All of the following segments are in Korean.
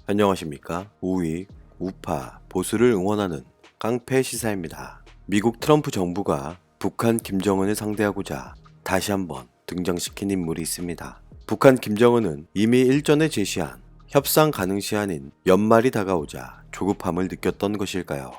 안녕하십니까. 우익, 우파, 보수를 응원하는 깡패 시사입니다. 미국 트럼프 정부가 북한 김정은을 상대하고자 다시 한번 등장시킨 인물이 있습니다. 북한 김정은은 이미 일전에 제시한 협상 가능 시한인 연말이 다가오자 조급함을 느꼈던 것일까요?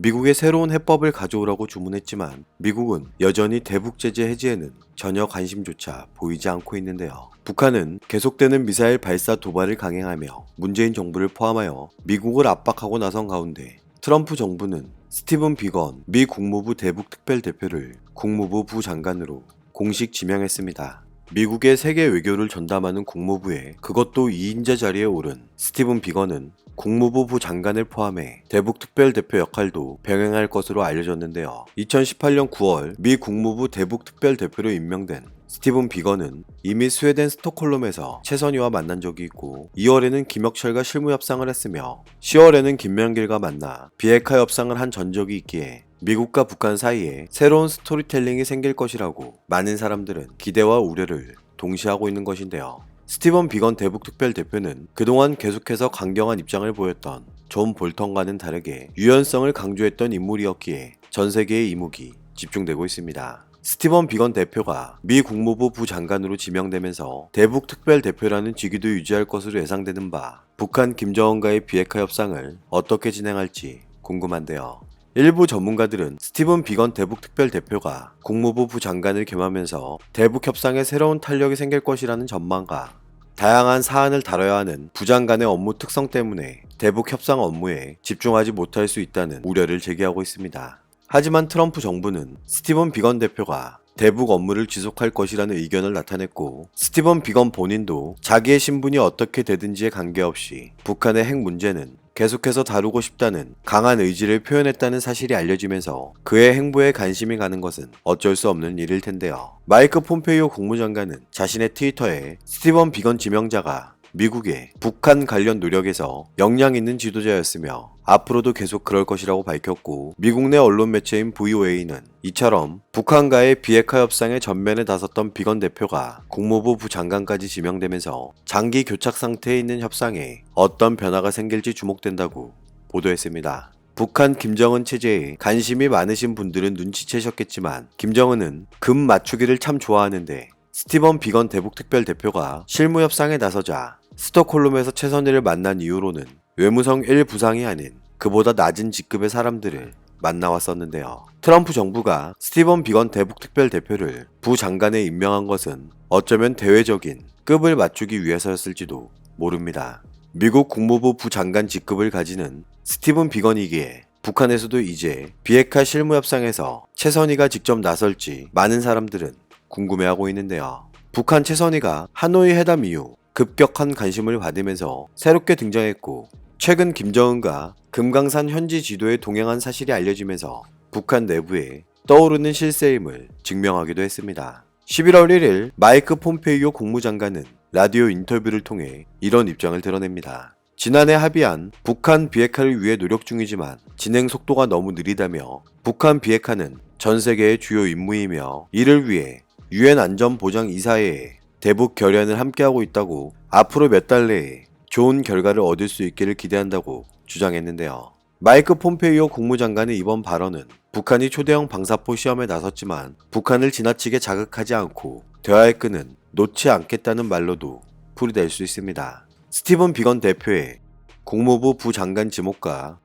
미국의 새로운 해법을 가져오라고 주문했지만 미국은 여전히 대북 제재 해지에는 전혀 관심조차 보이지 않고 있는데요. 북한은 계속되는 미사일 발사 도발을 강행하며 문재인 정부를 포함하여 미국을 압박하고 나선 가운데 트럼프 정부는 스티븐 비건 미 국무부 대북 특별대표를 국무부 부장관으로 공식 지명했습니다. 미국의 세계 외교를 전담하는 국무부에 그것도 2인자 자리에 오른 스티븐 비건은 국무부 부장관을 포함해 대북 특별대표 역할도 병행할 것으로 알려졌는데요. 2018년 9월 미 국무부 대북 특별대표로 임명된 스티븐 비건은 이미 스웨덴 스톡홀름에서 최선희와 만난 적이 있고 2월에는 김혁철과 실무 협상을 했으며 10월에는 김명길과 만나 비핵화 협상을 한 전적이 있기에 미국과 북한 사이에 새로운 스토리텔링이 생길 것이라고 많은 사람들은 기대와 우려를 동시하고 있는 것인데요. 스티븐 비건 대북 특별대표는 그동안 계속해서 강경한 입장을 보였던 존 볼턴과는 다르게 유연성을 강조했던 인물이었기에 전 세계의 이목이 집중되고 있습니다. 스티븐 비건 대표가 미 국무부 부장관으로 지명되면서 대북 특별대표라는 직위도 유지할 것으로 예상되는 바 북한 김정은과의 비핵화 협상을 어떻게 진행할지 궁금한데요. 일부 전문가들은 스티븐 비건 대북 특별대표가 국무부 부장관을 겸하면서 대북 협상에 새로운 탄력이 생길 것이라는 전망과 다양한 사안을 다뤄야 하는 부장관의 업무 특성 때문에 대북 협상 업무에 집중하지 못할 수 있다는 우려를 제기하고 있습니다. 하지만 트럼프 정부는 스티븐 비건 대표가 대북 업무를 지속할 것이라는 의견을 나타냈고 스티븐 비건 본인도 자기의 신분이 어떻게 되든지에 관계없이 북한의 핵 문제는 계속해서 다루고 싶다는 강한 의지를 표현했다는 사실이 알려지면서 그의 행보에 관심이 가는 것은 어쩔 수 없는 일일 텐데요. 마이크 폼페이오 국무장관은 자신의 트위터에 스티븐 비건 지명자가 미국의 북한 관련 노력에서 역량 있는 지도자였으며 앞으로도 계속 그럴 것이라고 밝혔고 미국 내 언론 매체인 VOA는 이처럼 북한과의 비핵화 협상에 전면에 나섰던 비건 대표가 국무부 부장관까지 지명되면서 장기 교착 상태에 있는 협상에 어떤 변화가 생길지 주목된다고 보도했습니다. 북한 김정은 체제에 관심이 많으신 분들은 눈치채셨겠지만 김정은은 금 맞추기를 참 좋아하는데 스티븐 비건 대북 특별대표가 실무 협상에 나서자 스톡홀름에서 최선희를 만난 이후로는 외무성 1부상이 아닌 그보다 낮은 직급의 사람들을 만나왔었는데요. 트럼프 정부가 스티븐 비건 대북 특별대표를 부장관에 임명한 것은 어쩌면 대외적인 급을 맞추기 위해서였을지도 모릅니다. 미국 국무부 부장관 직급을 가지는 스티븐 비건이기에 북한에서도 이제 비핵화 실무 협상에서 최선희가 직접 나설지 많은 사람들은 궁금해하고 있는데요. 북한 최선희가 하노이 회담 이후 급격한 관심을 받으면서 새롭게 등장했고 최근 김정은과 금강산 현지 지도에 동행한 사실이 알려지면서 북한 내부에 떠오르는 실세임을 증명하기도 했습니다. 11월 1일 마이크 폼페이오 국무장관은 라디오 인터뷰를 통해 이런 입장을 드러냅니다. 지난해 합의한 북한 비핵화를 위해 노력 중이지만 진행 속도가 너무 느리다며 북한 비핵화는 전 세계의 주요 임무이며 이를 위해 유엔 안전보장이사회에 대북 결연을 함께하고 있다고 앞으로 몇 달 내에 좋은 결과를 얻을 수 있기를 기대한다고 주장했는데요. 마이크 폼페이오 국무장관의 이번 발언은 북한이 초대형 방사포 시험에 나섰지만 북한을 지나치게 자극하지 않고 대화의 끈은 놓지 않겠다는 말로도 풀이될 수 있습니다. 스티븐 비건 대표의 국무부 부장관 지목과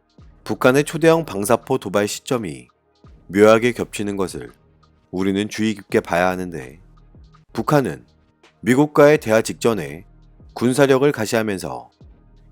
북한의 초대형 방사포 도발 시점이 묘하게 겹치는 것을 우리는 주의 깊게 봐야 하는데 북한은 미국과의 대화 직전에 군사력을 가시하면서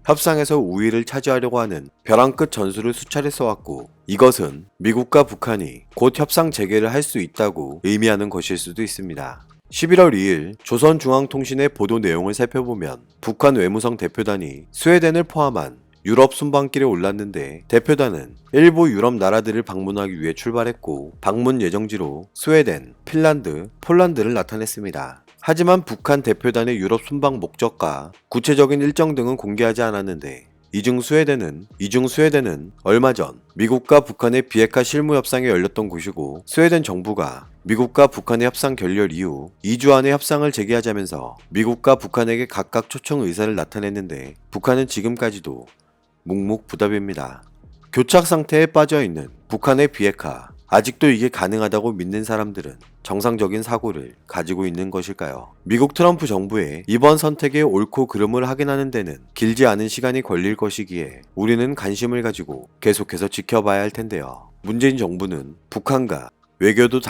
협상에서 우위를 차지하려고 하는 벼랑 끝 전술을 수차례 써왔고 이것은 미국과 북한이 곧 협상 재개를 할 수 있다고 의미하는 것일 수도 있습니다. 11월 2일 조선중앙통신의 보도 내용을 살펴보면 북한 외무성 대표단이 스웨덴을 포함한 유럽 순방길에 올랐는데 대표단은 일부 유럽 나라들을 방문하기 위해 출발했고 방문 예정지로 스웨덴, 핀란드, 폴란드를 나타냈습니다. 하지만 북한 대표단의 유럽 순방 목적과 구체적인 일정 등은 공개하지 않았는데 이중 스웨덴은 얼마 전 미국과 북한의 비핵화 실무 협상이 열렸던 곳이고, 스웨덴 정부가 미국과 북한의 협상 결렬 이후 2주 안에 협상을 재개하자면서 미국과 북한에게 각각 초청 의사를 나타냈는데, 북한은 지금까지도 묵묵부답입니다. 교착 상태에 빠져있는 북한의 비핵화, 아직도 이게 가능하다고 믿는 사람들은 정상적인 사고를 가지고 있는 것일까요? 미국 트럼프 정부의 이번 선택의 옳고 그름을 확인하는 데는 길지 않은 시간이 걸릴 것이기에 우리는 관심을 가지고 계속해서 지켜봐야 할 텐데요. 문재인 정부는 북한과 외교도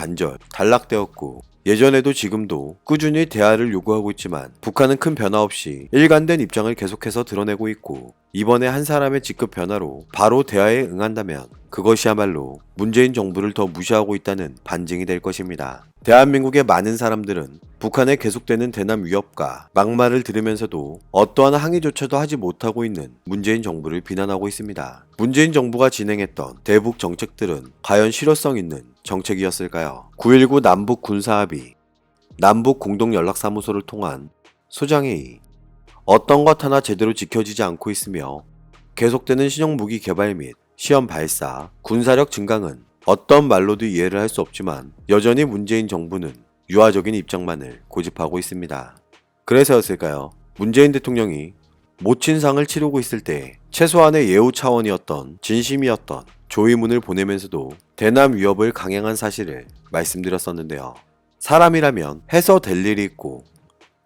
단락되었고, 예전에도 지금도 꾸준히 대화를 요구하고 있지만 북한은 큰 변화 없이 일관된 입장을 계속해서 드러내고 있고, 이번에 한 사람의 직급 변화로 바로 대화에 응한다면 그것이야말로 문재인 정부를 더 무시하고 있다는 반증이 될 것입니다. 대한민국의 많은 사람들은 북한의 계속되는 대남 위협과 막말을 들으면서도 어떠한 항의조차도 하지 못하고 있는 문재인 정부를 비난하고 있습니다. 문재인 정부가 진행했던 대북 정책들은 과연 실효성 있는 정책이었을까요? 9.19 남북 군사합의, 남북 공동연락사무소를 통한 소장회의, 어떤 것 하나 제대로 지켜지지 않고 있으며 계속되는 신형무기 개발 및 시험 발사, 군사력 증강은 어떤 말로도 이해를 할 수 없지만 여전히 문재인 정부는 유화적인 입장만을 고집하고 있습니다. 그래서였을까요? 문재인 대통령이 모친상을 치르고 있을 때 최소한의 예우 차원이었던 진심이었던 조의문을 보내면서도 대남 위협을 강행한 사실을 말씀드렸었는데요. 사람이라면 해서 될 일이 있고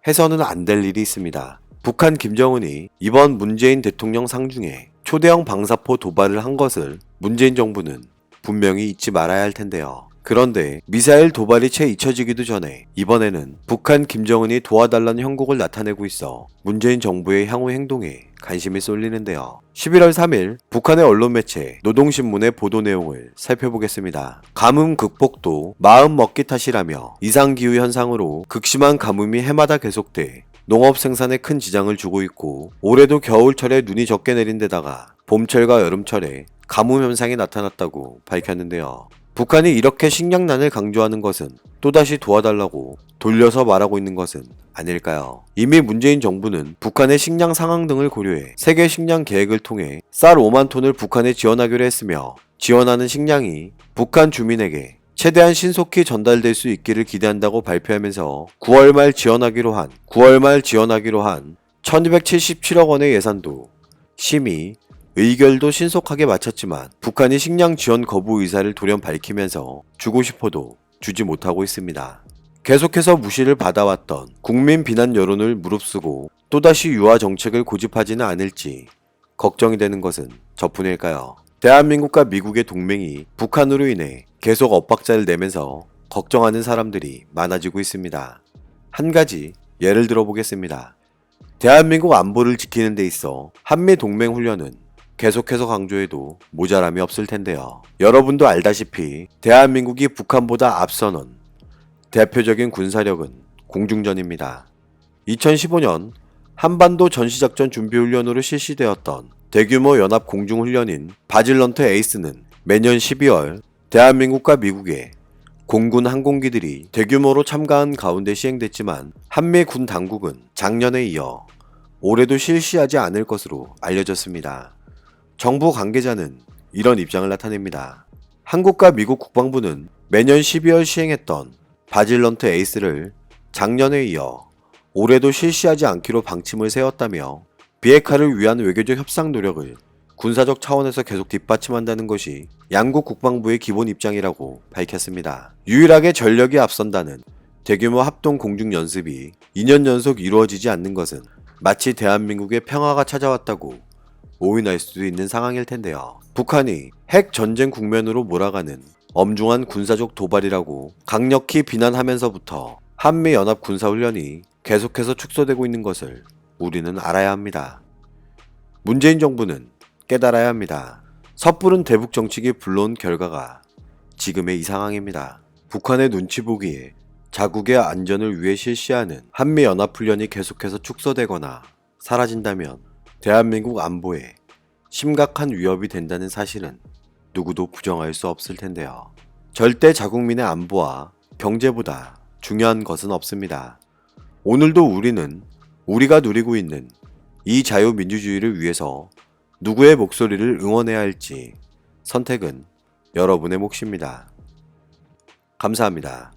해서는 안 될 일이 있습니다. 북한 김정은이 이번 문재인 대통령 상중에 초대형 방사포 도발을 한 것을 문재인 정부는 분명히 잊지 말아야 할 텐데요. 그런데 미사일 도발이 채 잊혀지기도 전에 이번에는 북한 김정은이 도와달라는 형국을 나타내고 있어 문재인 정부의 향후 행동에 관심이 쏠리는데요. 11월 3일 북한의 언론 매체 노동신문의 보도 내용을 살펴보겠습니다. 가뭄 극복도 마음 먹기 탓이라며 이상기후 현상으로 극심한 가뭄이 해마다 계속돼 농업 생산에 큰 지장을 주고 있고, 올해도 겨울철에 눈이 적게 내린 데다가 봄철과 여름철에 가뭄 현상이 나타났다고 밝혔는데요. 북한이 이렇게 식량난을 강조하는 것은 또다시 도와달라고 돌려서 말하고 있는 것은 아닐까요? 이미 문재인 정부는 북한의 식량 상황 등을 고려해 세계 식량 계획을 통해 쌀 5만 톤을 북한에 지원하기로 했으며, 지원하는 식량이 북한 주민에게 최대한 신속히 전달될 수 있기를 기대한다고 발표하면서 9월 말 지원하기로 한 1277억 원의 예산도 심의, 의결도 신속하게 마쳤지만 북한이 식량 지원 거부 의사를 돌연 밝히면서 주고 싶어도 주지 못하고 있습니다. 계속해서 무시를 받아왔던 국민 비난 여론을 무릅쓰고 또다시 유화 정책을 고집하지는 않을지 걱정이 되는 것은 저뿐일까요? 대한민국과 미국의 동맹이 북한으로 인해 계속 엇박자를 내면서 걱정하는 사람들이 많아지고 있습니다. 한 가지 예를 들어보겠습니다. 대한민국 안보를 지키는 데 있어 한미 동맹 훈련은 계속해서 강조해도 모자람이 없을 텐데요. 여러분도 알다시피 대한민국이 북한보다 앞서는 대표적인 군사력은 공중전입니다. 2015년 한반도 전시작전 준비훈련으로 실시되었던 대규모 연합 공중훈련인 바질런트 에이스는 매년 12월 대한민국과 미국의 공군 항공기들이 대규모로 참가한 가운데 시행됐지만 한미 군 당국은 작년에 이어 올해도 실시하지 않을 것으로 알려졌습니다. 정부 관계자는 이런 입장을 나타냅니다. 한국과 미국 국방부는 매년 12월 시행했던 바질런트 에이스를 작년에 이어 올해도 실시하지 않기로 방침을 세웠다며 비핵화를 위한 외교적 협상 노력을 군사적 차원에서 계속 뒷받침한다는 것이 양국 국방부의 기본 입장이라고 밝혔습니다. 유일하게 전력이 앞선다는 대규모 합동 공중 연습이 2년 연속 이루어지지 않는 것은 마치 대한민국의 평화가 찾아왔다고 오인할 수도 있는 상황일 텐데요. 북한이 핵 전쟁 국면으로 몰아가는 엄중한 군사적 도발이라고 강력히 비난하면서부터 한미연합 군사훈련이 계속해서 축소되고 있는 것을 우리는 알아야 합니다. 문재인 정부는 깨달아야 합니다. 섣부른 대북 정책이 불러온 결과가 지금의 이 상황입니다. 북한의 눈치 보기에 자국의 안전을 위해 실시하는 한미연합훈련이 계속해서 축소되거나 사라진다면 대한민국 안보에 심각한 위협이 된다는 사실은 누구도 부정할 수 없을 텐데요. 절대 자국민의 안보와 경제보다 중요한 것은 없습니다. 오늘도 우리는 우리가 누리고 있는 이 자유민주주의를 위해서 누구의 목소리를 응원해야 할지 선택은 여러분의 몫입니다. 감사합니다.